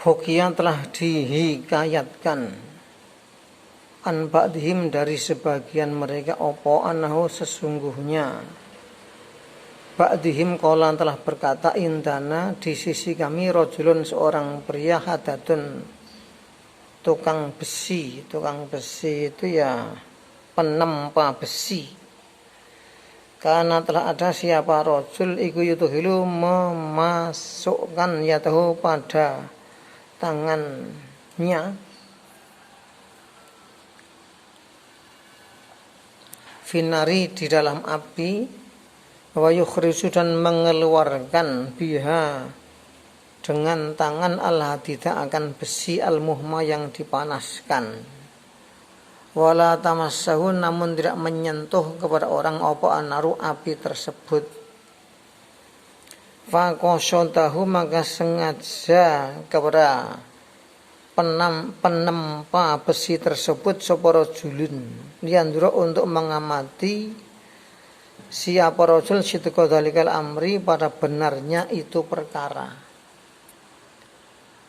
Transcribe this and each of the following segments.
Hukia telah dihikayatkan an ba'dihim dari sebagian mereka opo anahu sesungguhnya ba'dihim qalan telah berkata indana di sisi kami rajulun seorang pria hadatun tukang besi itu ya penempa besi. Karena telah ada siapa rajul iku yutuhilu memasukkan yatahu pada tangannya finari di dalam api wa yukhriju dan mengeluarkan biha dengan tangan al-hadida akan besi al-muhma yang dipanaskan wala tamassahu namun tidak menyentuh kepada orang apa anaru api tersebut. Faqasadahu maka sengaja kepada penempa besi tersebut sapa rajulun liandura untuk mengamati siapa rajul sidqa dalikal amri pada benarnya itu perkara.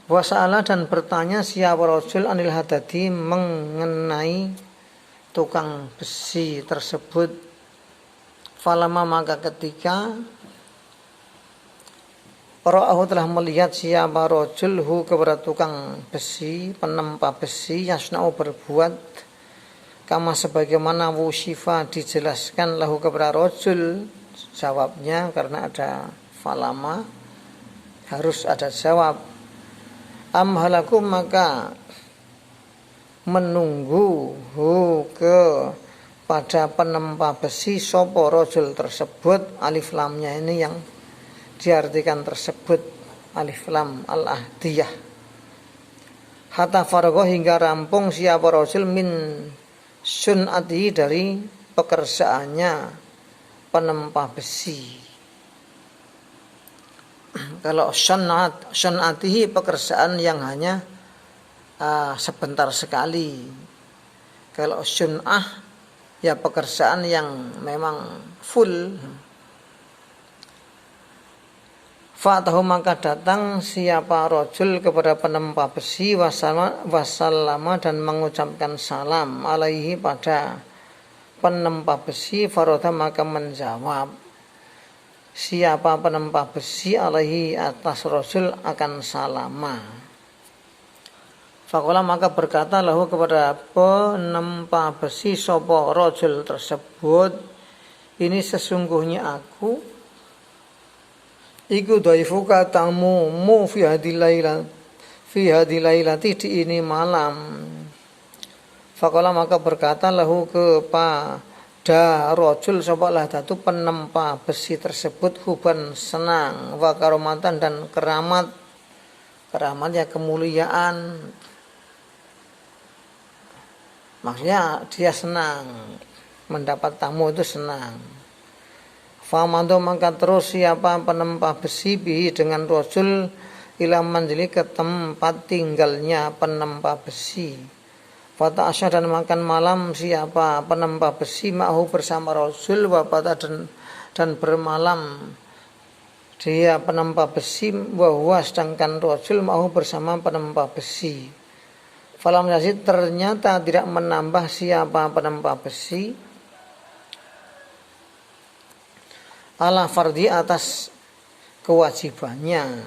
Wasa'ala dan bertanya siapa rajul anil hadadi mengenai tukang besi tersebut. Falama maka ketika Ra'ahu telah melihat siapa rajul hu kepada tukang besi, penempa besi yasna'u berbuat kama sebagaimana wusifa dijelaskan lahu kepada rajul. Jawabnya karena ada falama harus ada jawab. Amhalakum maka menunggu hu ke pada penempa besi sopo rajul tersebut. Alif lamnya ini yang diartikan tersebut alif lam al-ahdiyah. Hatta faragha hingga rampung siapa rajul min sun'ati dari pekerjaannya penempa besi. Kalau sun'atihi pekerjaan yang hanya sebentar sekali. Kalau sun'ah ya pekerjaan yang memang full. Fatahu maka datang siapa rajul kepada penempa besi wasallama dan mengucapkan salam alaihi pada penempa besi. Faroda maka menjawab siapa penempa besi alaihi atas rajul akan salama. Faqala maka berkata lahu kepada penempa besi sapa rajul tersebut ini sesungguhnya aku iku dhaifuka tamumu fi hadil lailati di ini malam. Faqala maka berkata lahu kepada rajul sapa lahdatu penempa besi tersebut huban senang wa karomatan dan keramat ya kemuliaan. Maksudnya dia senang mendapat tamu itu senang. Famando maka terus siapa penempa besi bihi dengan rajul ila manzili ke tempat tinggalnya penempa besi. Fata asya dan makan malam siapa penempa besi ma'hu bersama rajul wabata dan bermalam dia penempa besi bahwa sedangkan rajul ma'hu bersama penempa besi. Falam yazid ternyata tidak menambah siapa penempa besi ala fardhi atas kewajibannya.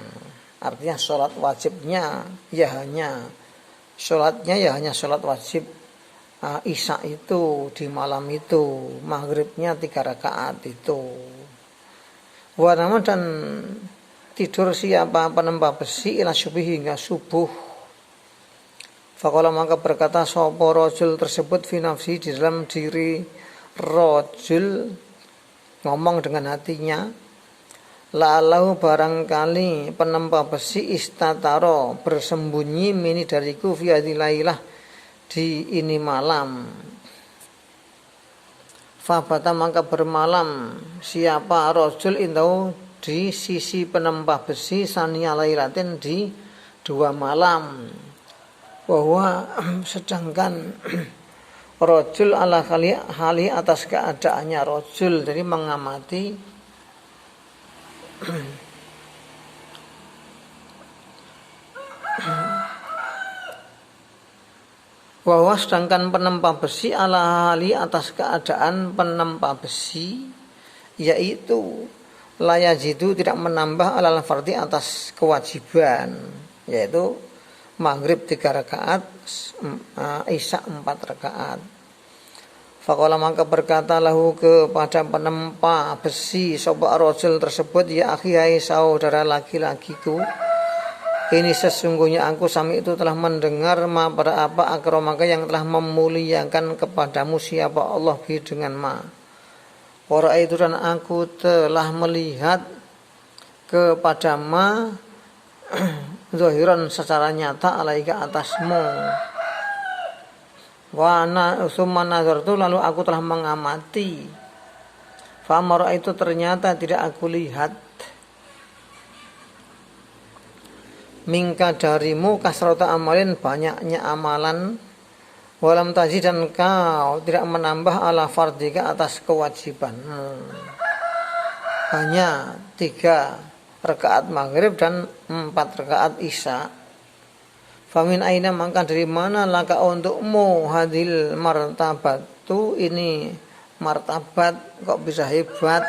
Artinya sholat wajibnya ya hanya sholat wajib isya itu di malam itu, maghribnya 3 rakaat itu. Wanama dan tidur siapa penempa besi ila subuh hingga subuh. Faqala maka berkata sapa rajul tersebut fi nafsi di dalam diri rajul ngomong dengan hatinya lalau barangkali penempa besi istataro bersembunyi mini dariku fi hadilailah di ini malam. Fabata maka bermalam siapa rajul indau di sisi penempa besi sania lailatin di 2 malam. Bahwa sedangkan rajul ala hali atas keadaannya rajul, jadi mengamati bahwa sedangkan penempa besi ala hali atas keadaan penempa besi, yaitu layajidu tidak menambah alal fardhi atas kewajiban, yaitu maghrib 3 rakaat, isya 4 rakaat. Faqala maka berkata lahu kepada penempa besi sapa rajul tersebut, ya akhi hai saudara laki-lakiku, ini sesungguhnya aku sami itu telah mendengar ma pada apa akramaka yang telah memuliakan kepadamu siapa Allah bi dengan ma. Ora itu dan aku telah melihat kepada ma zahiran secara nyata alaika atasmu. Wa ana summa nazartu lalu aku telah mengamati. Fa amara itu ternyata tidak aku lihat. Mingka darimu kasrata amalin banyaknya amalan, walam tajid dan kau tidak menambah ala fardika atas kewajiban. Hanya 3 rakaat maghrib dan 4 rakaat isya. Famin aina maka dari mana laka untukmu hadil martabatu, ini martabat kok bisa hebat.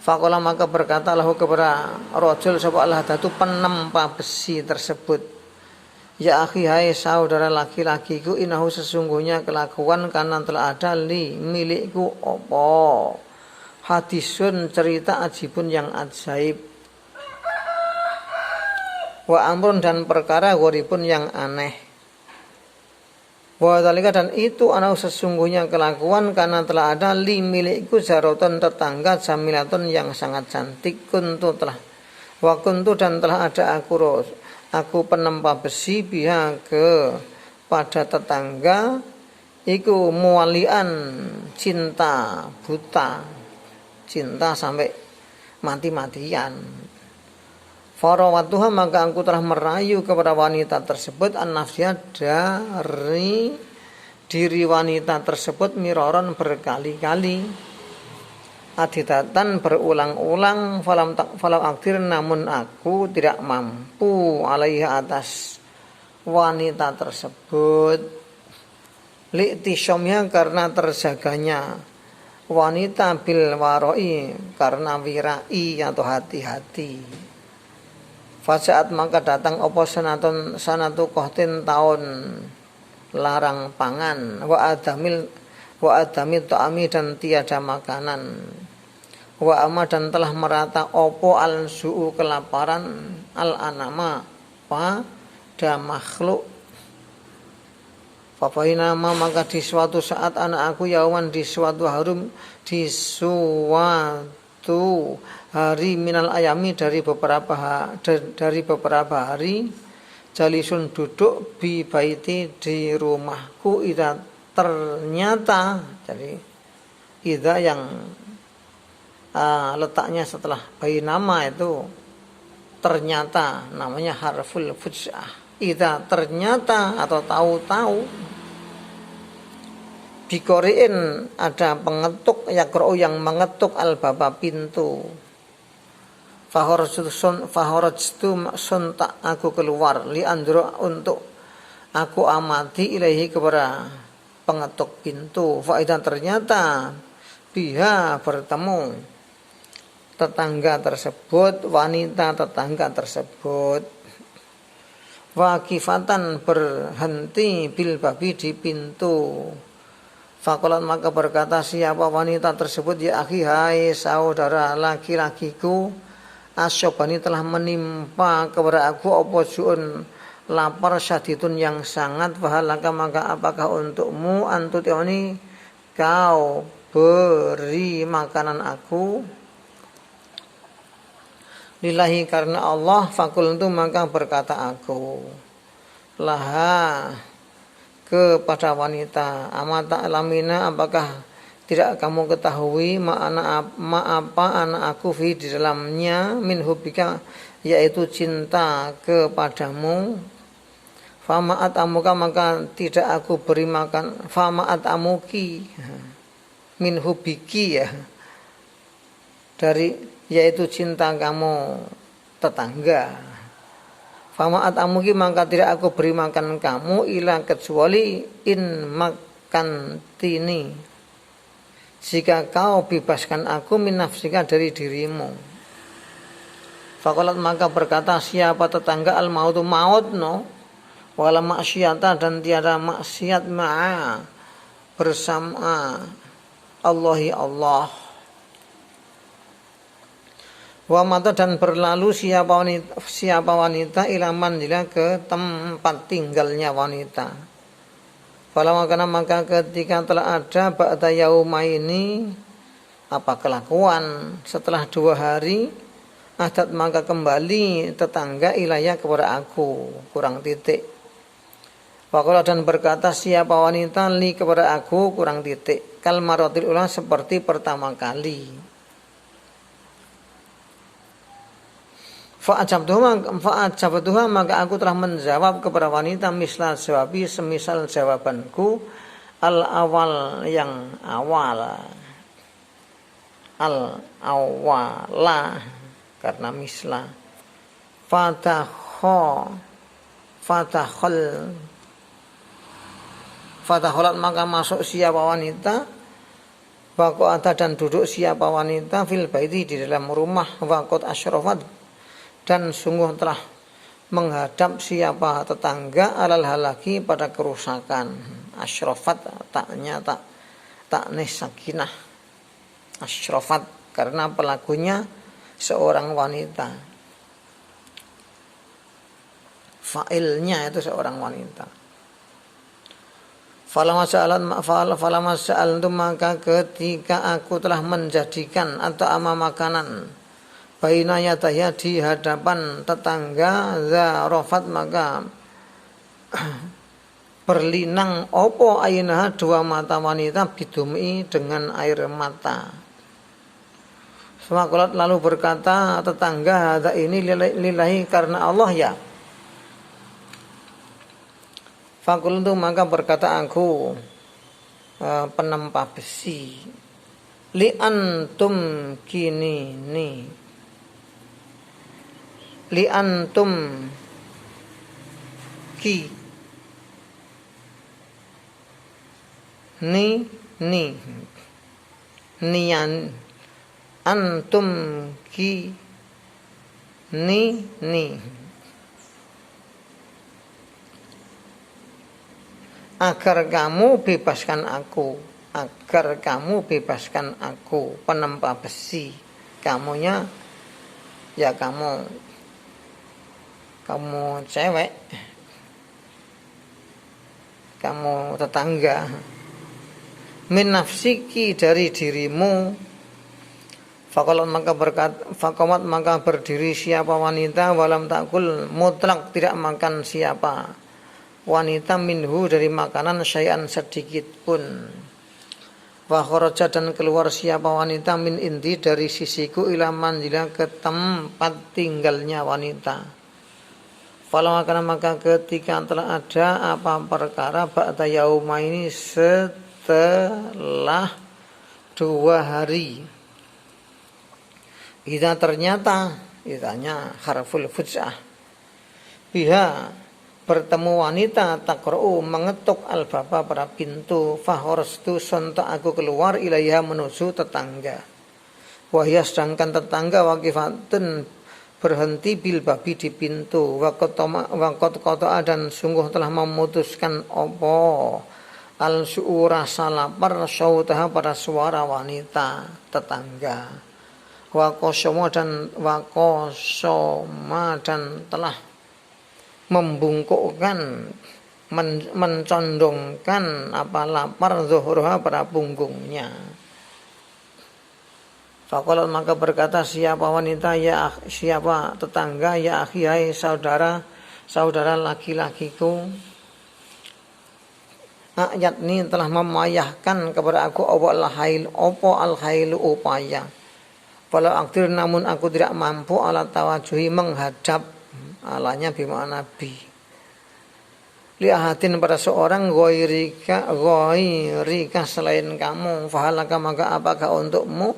Faqala maka berkata lahu kepada rajul sapa al-hadatu penempa besi tersebut, ya akhi hai saudara laki-lakiku, inahu sesungguhnya kelakuan karena telah ada li milikku opo hadisun cerita ajibun yang ajaib, wa amrun dan perkara gharibun yang aneh. Wa dzalika dan itu anahu sesungguhnya kelakuan karena telah ada li milikku zaroton tetangga jamilatun yang sangat cantik, kuntu telah wa kuntu dan telah ada aku penempa besi biha ke pada tetangga iku muwalian cinta buta, cinta sampai mati-matian. Farawatuha maka aku telah merayu kepada wanita tersebut an-nafsiyah dari diri wanita tersebut miroron berkali-kali, adidatan berulang-ulang, falam aktir namun aku tidak mampu alaiha atas wanita tersebut, li'tisyomnya karena terjaganya wanita bil waroi karena wirai atau hati-hati. Fasaat maka datang opo sanatu kohtin tahun larang pangan, wa adamil ta'ami dan tiada makanan, wa ama dan telah merata opo al su'u kelaparan al anama pada makhluk. Fafainama maka di suatu saat anak aku yauman di suatu harum di suatu hari minal ayami dari beberapa hari, jalisun duduk bi baiti di rumahku, ida ternyata, jadi ida yang letaknya setelah bayi nama itu ternyata, namanya harful fuj'ah. Ida ternyata atau tahu-tahu bikoriin ada pengetuk yakro yang mengetuk al-baba pintu. Fahorajtu sontak aku keluar li andro untuk aku amati ilahi kepada pengetuk pintu. Faidan ternyata biha bertemu tetangga tersebut, wanita tetangga tersebut, wakifatan berhenti bil babi di pintu. Fakolat maka berkata siapa wanita tersebut, ya akhi hai saudara laki-lakiku, asyobani telah menimpa kepada aku oposuun lapar syadidun yang sangat, fahalaka maka apakah untukmu antutioni kau beri makanan aku, lillahi karena Allah. Fakultu maka berkata aku laha kepada wanita, amata alamina apakah tidak kamu ketahui ma apa anak aku fi di dalamnya min hubika yaitu cinta kepadamu. Famaat amuka maka tidak aku beri makan, famaat amuki min hubiki ya dari yaitu cinta kamu tetangga. Fama'at amuki maka tidak aku beri makan kamu ila kecuali in makan tini. Jika kau bebaskan aku min nafsika dari dirimu. Fakolat maka berkata siapa tetangga al mautu maut no wala maksiata dan tiada maksiat ma'a bersama Allahi Allah. Wa mata dan berlalu siapa wanita ila manzila ke tempat tinggalnya wanita. Falamma kana maka ketika telah ada ba'da yaumaini apa kelakuan setelah 2 hari adat maka kembali tetangga ilaya kepada aku kurang titik. Faqala dan berkata siapa wanita li kepada aku kurang titik kal maratil ula seperti pertama kali. Fa'ajabtuha maka aku telah menjawab kepada wanita misla jawabi semisal jawabanku al awal yang awal al awala karena misla fatahol maka masuk siapa wanita waqa'ata dan duduk siapa wanita fil baiti di dalam rumah waqat asyrafat dan sungguh telah menghadap siapa tetangga alal halaki pada kerusakan. Asyrafat taknya taknis sakinah. Asyrafat karena pelakunya seorang wanita. Fa'ilnya itu seorang wanita. Falamma sa'altu maka ketika aku telah menjadikan atau ama makanan baina yadaya di hadapan tetangga zarafat maka berlinang opo ainaha 2 mata wanita bidumi dengan air mata. Semakulat lalu berkata tetangga hada ini lillahi karena Allah ya. Fakultu maka berkata aku penempa besi li antum kini ni li antum ki ni nian antum ki ni agar kamu bebaskan aku penempa besi kamunya ya kamu cewek kamu tetangga min nafsiki dari dirimu. Faqalat maka berdiri siapa wanita walam takul mutlak tidak makan siapa wanita minhu dari makanan syai'an sedikit pun. Wa kharaja dan keluar siapa wanita min indi dari sisiku ila manzila ke tempat tinggalnya wanita. Falamma kana maka ketika telah ada apa perkara ba'da yaumaini setelah 2 hari. Idza ternyata idanya harful fujah. Biha bertemu wanita taqra'u mengetuk al-baba pada pintu fahorstu sontak aku keluar ilaiha menuju tetangga. Wahya sedangkan tetangga waqifatun berhenti bil babi di pintu waqat qata'a dan sungguh telah memutuskan opo al su'ura salapar sautaha pada suara wanita tetangga waqosoma dan telah membungkukkan mencondongkan apa lapar zuhurha pada punggungnya. Faqalat maka berkata siapa wanita ya siapa tetangga ya akhi hai saudara laki-lakiku ayat ini telah memayahkan kepada aku opo al khailu upaya walau aktir namun aku tidak mampu ala tawajuhi menghadap alanya bimana nabi liahatin pada seorang ghairika selain kamu fahalaka maka apakah untukmu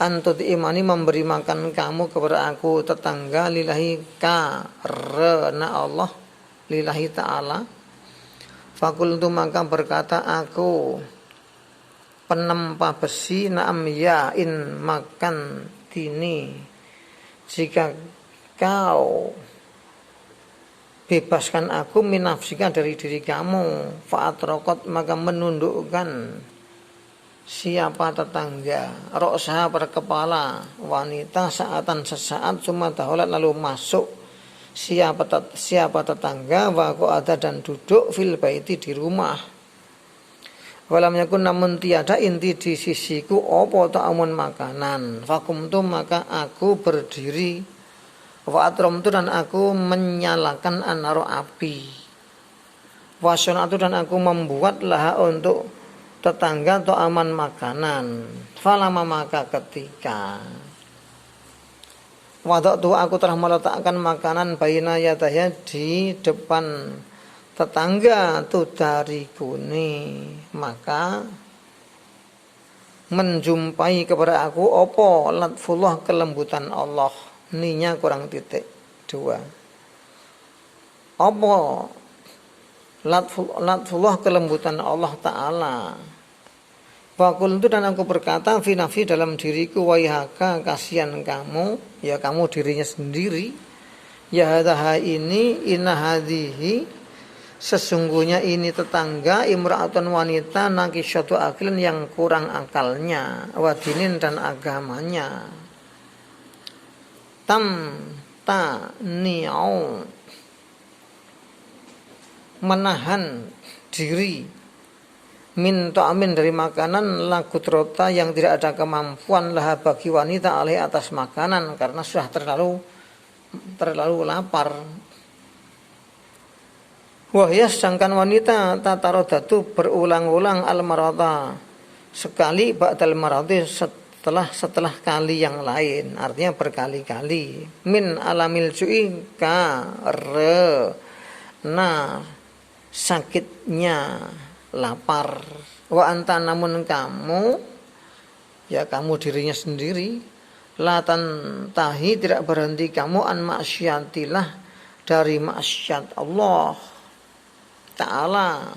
antut imani memberi makan kamu kepada aku tetangga lillahi karena Allah lillahi ta'ala. Fakultu maka berkata aku penempah besi naam ya in makan tini jika kau bebaskan aku minafsika dari diri kamu fa'atrokot maka menundukkan siapa tetangga roksa pada kepala wanita saatan sesaat cuma daholat lalu masuk siapa tetangga waku ada dan duduk fil baiti di rumah walam yakun namun tiada inti di sisiku opo ta'amun makanan fakumtu maka aku berdiri wa atramtu dan aku menyalakan anaro api wasyonatu dan aku membuat laha untuk tetangga atau aman makanan falama maka ketika waktu aku telah meletakkan makanan baina yadaya di depan tetangga tu dariku ni maka menjumpai kepada aku opo latfullah kelembutan Allah ninya kurang titik 2 opo latfullah kelembutan Allah Ta'ala. Fakul itu dan aku berkata finafi dalam diriku waihaka kasihan kamu ya kamu dirinya sendiri ya hadaha ini inahadihi sesungguhnya ini tetangga imra'atun wanita nakisyatu aklin yang kurang akalnya wadinin dan agamanya ta ni'au menahan diri min ta'amin dari makanan lagu trota yang tidak ada kemampuan lah bagi wanita alih atas makanan karena sudah terlalu lapar. Wahya sedangkan wanita tatarodatu berulang-ulang al-marata sekali ba'dal marati setelah kali yang lain artinya berkali-kali min alamil ju'i karena sakitnya lapar wa anta namun kamu ya kamu dirinya sendiri latan tahi tidak berhenti kamu an maksiatillah dari maksiat Allah Ta'ala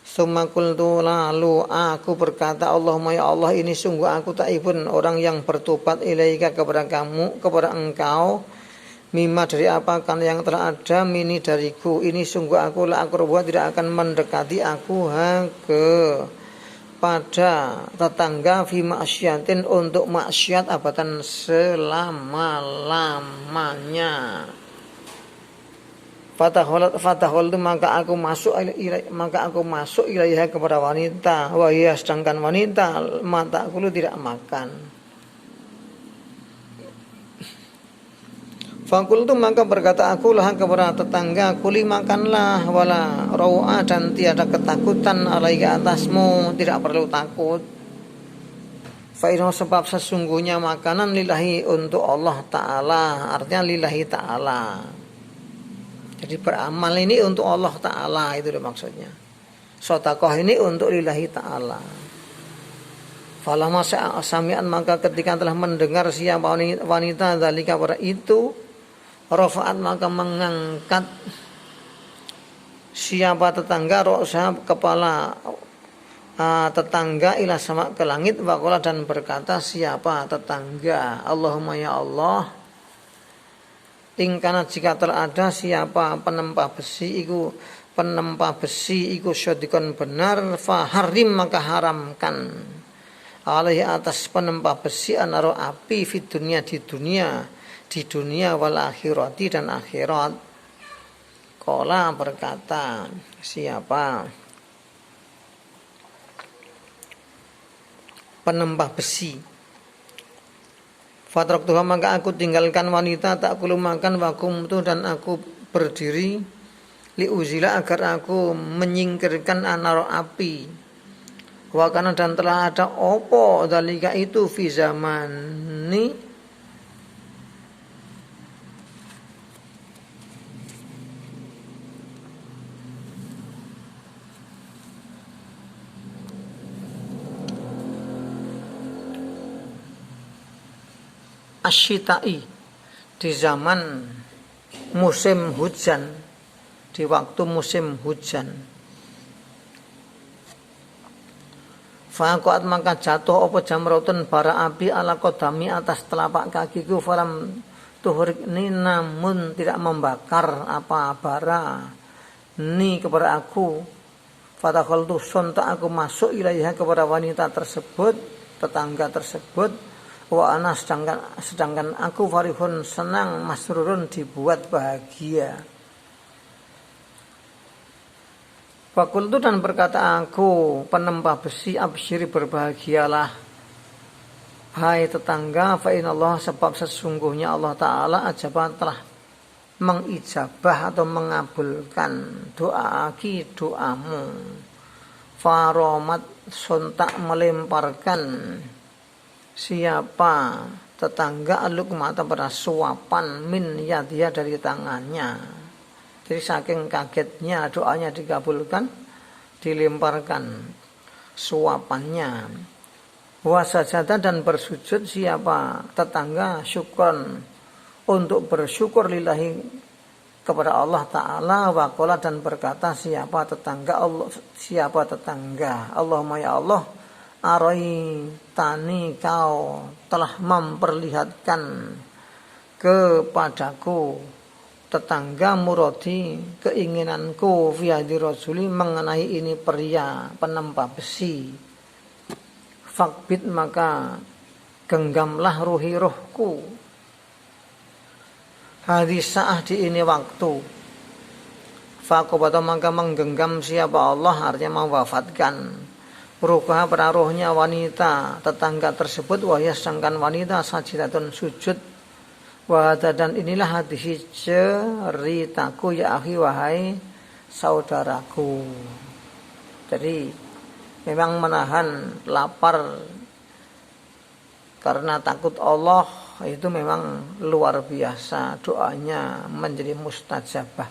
summa qultu lalu aku berkata Allahumma ya Allah ini sungguh aku taibun orang yang bertobat ilaika kepada kamu kepada engkau mimma dari apa kan yang telah ada mini dariku ini sungguh aku la akrobuah tidak akan mendekati aku ke pada tetangga fi maksiatin untuk maksiat abadan selama-lamanya fatahol itu maka aku masuk ilaiha kepada wanita wahia sedangkan wanita mata aku tidak makan. Fakultu maka berkata aku lah kepada tetangga kuli makanlah wala rawa dan tiada ketakutan alaika atasmu tidak perlu takut. Fa'inau sebab sesungguhnya makanan lillahi untuk Allah Ta'ala artinya lillahi Ta'ala. Jadi beramal ini untuk Allah Ta'ala itu maksudnya. Sodakoh ini untuk lillahi Ta'ala. Falamma sami'an maka ketika telah mendengar siapa wanita dzalika pada itu rafa'at maka mengangkat siapa tetangga ra'sa kepala tetangga ila sama ke langit waqala dan berkata siapa tetangga Allahumma ya Allah ingkana jika terada siapa penempah besi iku syadikon benar faharim maka haramkan alaihi atas penempah besi anaro api di dunia wal akhirati dan akhirat. Qala berkata siapa penempah besi fatraktuha maka aku tinggalkan wanita tak kulu makan wakumtu dan aku berdiri liuzila agar aku menyingkirkan anaro api wakana dan telah ada opo dalika itu fi zamani asyita'i, di zaman musim hujan, di waktu musim hujan. Faqat maka jatuh apa jamratun bara api ala qadami atas telapak kakiku, falam tuhriqni, namun tidak membakar apa bara ni kepada aku. Fadakhaltu, sontak aku masuk ilaiha kepada wanita tersebut, tetangga tersebut. Wa ana, sedangkan aku farihun, senang, masrurun, dibuat bahagia. Fakultu, dan berkata aku, penempah besi, absyiri, berbahagialah hai tetangga, fa inallah, sebab sesungguhnya Allah Ta'ala ajabah, telah mengijabah atau mengabulkan doa-aki, doamu. Faromat, sontak melemparkan siapa tetangga alukmata pada suapan min yadiya, dari tangannya. Jadi saking kagetnya doanya dikabulkan, dilemparkan suapannya. Wasajada, dan bersujud siapa tetangga syukron, untuk bersyukur lillahi, kepada Allah Ta'ala. Waqala, dan berkata siapa tetangga Allahumma, ya Allah, arai tani, kau telah memperlihatkan kepadaku tetangga muradi, keinginanku, fi hadi rasuli, mengenai ini pria penempah besi. Fakbit, maka genggamlah ruhi, rohku, hadis saah, di ini waktu. Faqobata, maka menggenggam siapa Allah, artinya mewafatkan ruhah, pada rohnya wanita tetangga tersebut. Wahya, sedangkan wanita sajidatun, sujud. Wahada, dan inilah hadis ceritaku ya akhi, wahai saudaraku. Jadi memang menahan lapar karena takut Allah itu memang luar biasa, doanya menjadi mustajabah.